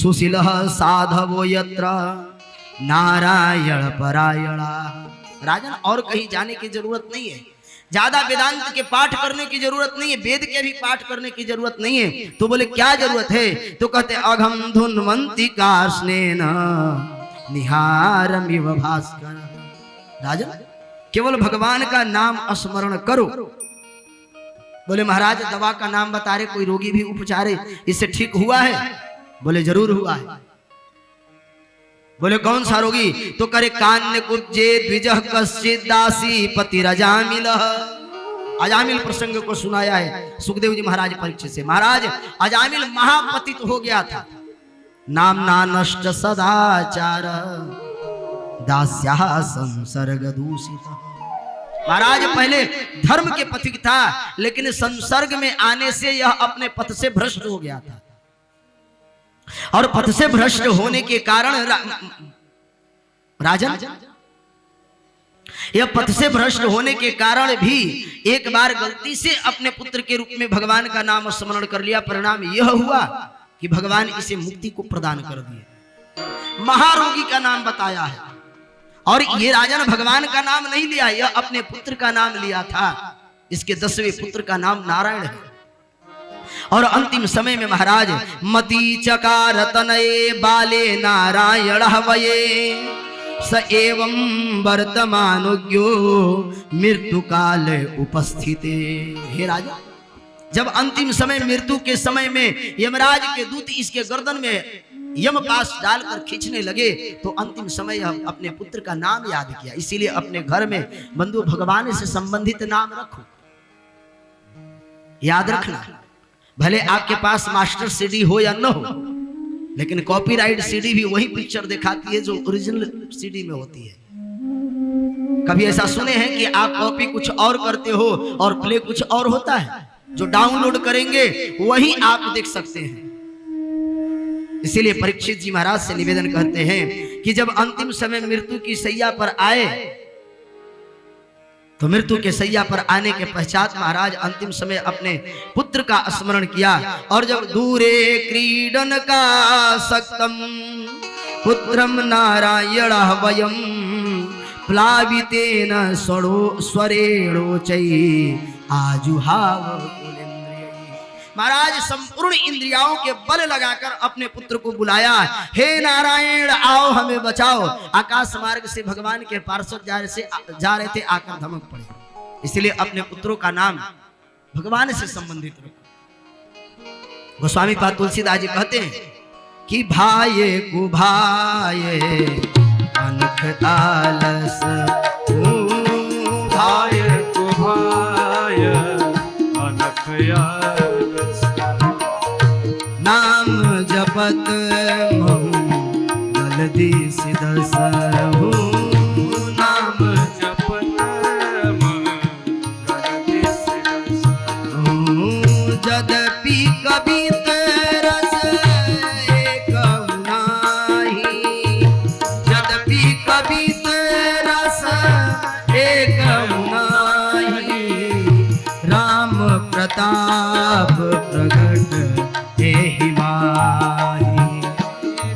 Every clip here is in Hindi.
सुशीलः साधवो यत्र नारायण परायणा। राजन और कहीं जाने की जरूरत नहीं है, ज्यादा वेदांत के पाठ करने की जरूरत नहीं है, वेद के भी पाठ करने की जरूरत नहीं है। तो बोले क्या जरूरत है? तो कहते अघम धुन्वंती काष्णेन निहारमिव भास्कर। राजन केवल भगवान का नाम स्मरण करो। बोले महाराज दवा का नाम बता रहे, कोई रोगी भी उपचारे, इससे ठीक हुआ है? बोले जरूर हुआ है। बोले कौन सा रोगी? तो करे कान्य कुब्जे द्विजः कश्चित् दासी पति अजामिल। अजामिल प्रसंग को सुनाया है सुखदेव जी महाराज परीक्षित से। महाराज अजामिल महापतित हो गया था, नामना नष्ट सदाचार दास्या संसर्ग दूषित। महाराज पहले धर्म के पथिक था, लेकिन संसर्ग में आने से यह अपने पथ से भ्रष्ट हो गया था, और पथ से भ्रष्ट होने के कारण राजन यह पथ से भ्रष्ट होने के कारण भी एक बार गलती से अपने पुत्र के रूप में भगवान का नाम स्मरण कर लिया। परिणाम यह हुआ कि भगवान इसे मुक्ति को प्रदान कर दिए। महारोगी का नाम बताया है, और ये राजन भगवान का नाम नहीं लिया, यह अपने पुत्र का नाम लिया था। इसके 10वें पुत्र का नाम नारायण है। और अंतिम समय में महाराज मति चकार तनये बाले नारायण हवये स एवं वर्तमानुज्ञो मृत्यु काल उपस्थिते। हे राजा, जब अंतिम समय मृत्यु के समय में यमराज के दूत इसके गर्दन में यम पास डालकर खींचने लगे, तो अंतिम समय हम अपने पुत्र का नाम याद किया। इसीलिए अपने घर में बंधु भगवान से संबंधित नाम रखो, याद रखना। भले आपके पास मास्टर सीडी हो या न हो, लेकिन कॉपीराइट सीडी भी वही पिक्चर दिखाती है जो ओरिजिनल सीडी में होती है। कभी ऐसा सुने हैं कि आप कॉपी कुछ और करते हो और प्ले कुछ और होता है? जो डाउनलोड करेंगे वही आप देख सकते हैं। इसीलिए परीक्षित जी महाराज से निवेदन करते हैं कि जब अंतिम समय मृत्यु की सैया पर आए, तो मृत्यु के सैया पर आने के पश्चात महाराज अंतिम समय अपने पुत्र का स्मरण किया। और जब दूरे क्रीडन का सक्तम पुत्रम नारायण वयम प्लावितेन स्वरेणो चै आजुहाव। महाराज संपूर्ण इंद्रियाओं के बल लगाकर अपने पुत्र को बुलाया, हे नारायण आओ हमें बचाओ। आकाश मार्ग से भगवान के पार्षद जा रहे थे, आकर धमक पड़े। इसलिए अपने पुत्रों का नाम भगवान से संबंधित रखो। गोस्वामी पाद तुलसीदास जी कहते हैं कि भाये को भाये अनख आलस, भाये को भाये अनख आलस, नाम जपत मंगल दिस दसहु, नाम जपत मंगल दिस दसहु, यद्यपि कबीत रस एकम नाही, यद्यपि कबीत रस एकम नाही, राम प्रताप प्रगट एहि माही,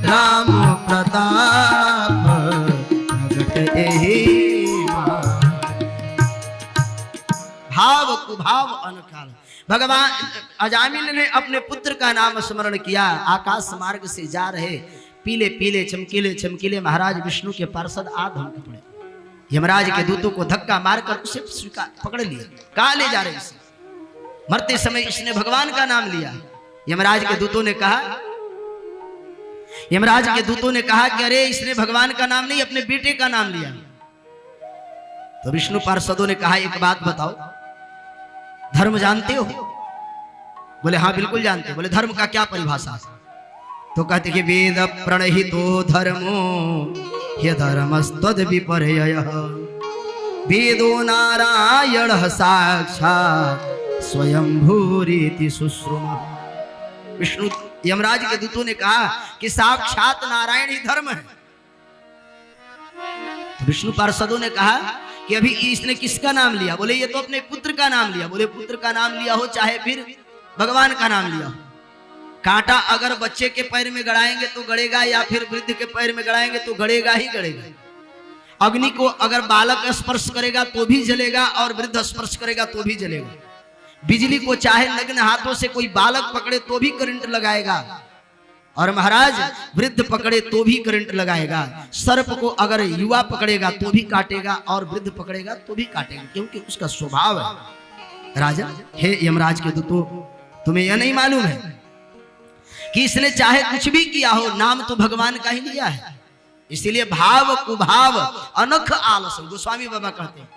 राम प्रताप प्रगट एहि माही। भाव कुभाव अनकाल। भगवान अजामिल ने अपने पुत्र का नाम स्मरण किया। आकाश मार्ग से जा रहे पीले पीले चमकीले चमकीले महाराज विष्णु के पार्षद आ धमक पड़े। यमराज के दूतों को धक्का मारकर उसे स्वीकार पकड़ लिए। कहाँ ले जा रहे इसे? मरते समय इसने भगवान का नाम लिया। यमराज के दूतों ने कहा कि अरे इसने भगवान का नाम नहीं अपने बेटे का नाम लिया। तो विष्णु पार्षदों ने कहा एक बात बताओ, धर्म जानते हो? बोले हाँ बिल्कुल जानते। बोले धर्म का क्या परिभाषा? तो कहते कि वेद प्रणहितो धर्मो ह्यधर्मस्तद विपर्ययः, वेदो नारायण साक्षात् स्वयंभूरिति सुश्रुमा। विष्णु यमराज के दूतों ने कहा कि साक्षात नारायण ही धर्म है। तो विष्णु पार्षदों ने कहा कि अभी इसने किसका नाम लिया? बोले ये तो अपने पुत्र का नाम लिया। बोले पुत्र का नाम लिया हो चाहे फिर भगवान का नाम लिया हो, कांटा अगर बच्चे के पैर में गड़ाएंगे तो गड़ेगा, या फिर वृद्ध के पैर में गड़ाएंगे तो गड़ेगा ही गड़ेगा। अग्नि को अगर बालक स्पर्श करेगा तो भी जलेगा, और वृद्ध स्पर्श करेगा तो भी जलेगा। बिजली को चाहे नग्न हाथों से कोई बालक पकड़े तो भी करंट लगाएगा, और महाराज वृद्ध पकड़े तो भी करंट लगाएगा। सर्प को अगर युवा पकड़ेगा तो भी काटेगा, और वृद्ध पकड़ेगा तो भी काटेगा, क्योंकि उसका स्वभाव है। राजा, हे यमराज के दूतों, तुम्हें यह नहीं मालूम है कि इसने चाहे कुछ भी किया हो, नाम तो भगवान का ही लिया है। इसीलिए भाव कुभाव अनख आलस, गोस्वामी बाबा कहते हैं,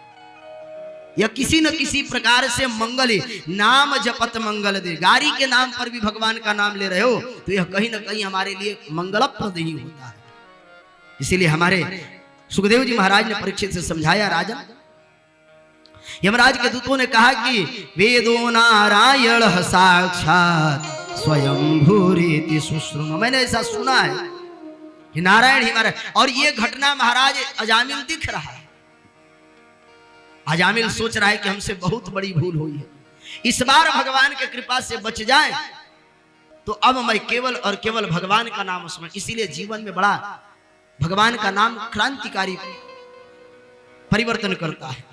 या किसी न किसी प्रकार से मंगल, नाम जपत मंगल दे। गाड़ी के नाम पर भी भगवान का नाम ले रहे हो तो यह कहीं ना कहीं हमारे लिए मंगलप्रद ही होता है। इसीलिए हमारे सुखदेव जी महाराज ने परीक्षित से समझाया, राजा, यमराज के दूतों ने कहा कि वेदो नारायण साक्षात स्वयं भूरिति सुश्रुम। मैंने ऐसा सुना है कि नारायण ही हमारा, और ये घटना महाराज अजामिल दिख रहा है। अजामिल सोच रहा है कि हमसे बहुत बड़ी भूल हुई है, इस बार भगवान के कृपा से बच जाए तो अब मैं केवल और केवल भगवान का नाम स्मरण। इसीलिए जीवन में बड़ा भगवान का नाम क्रांतिकारी परिवर्तन करता है।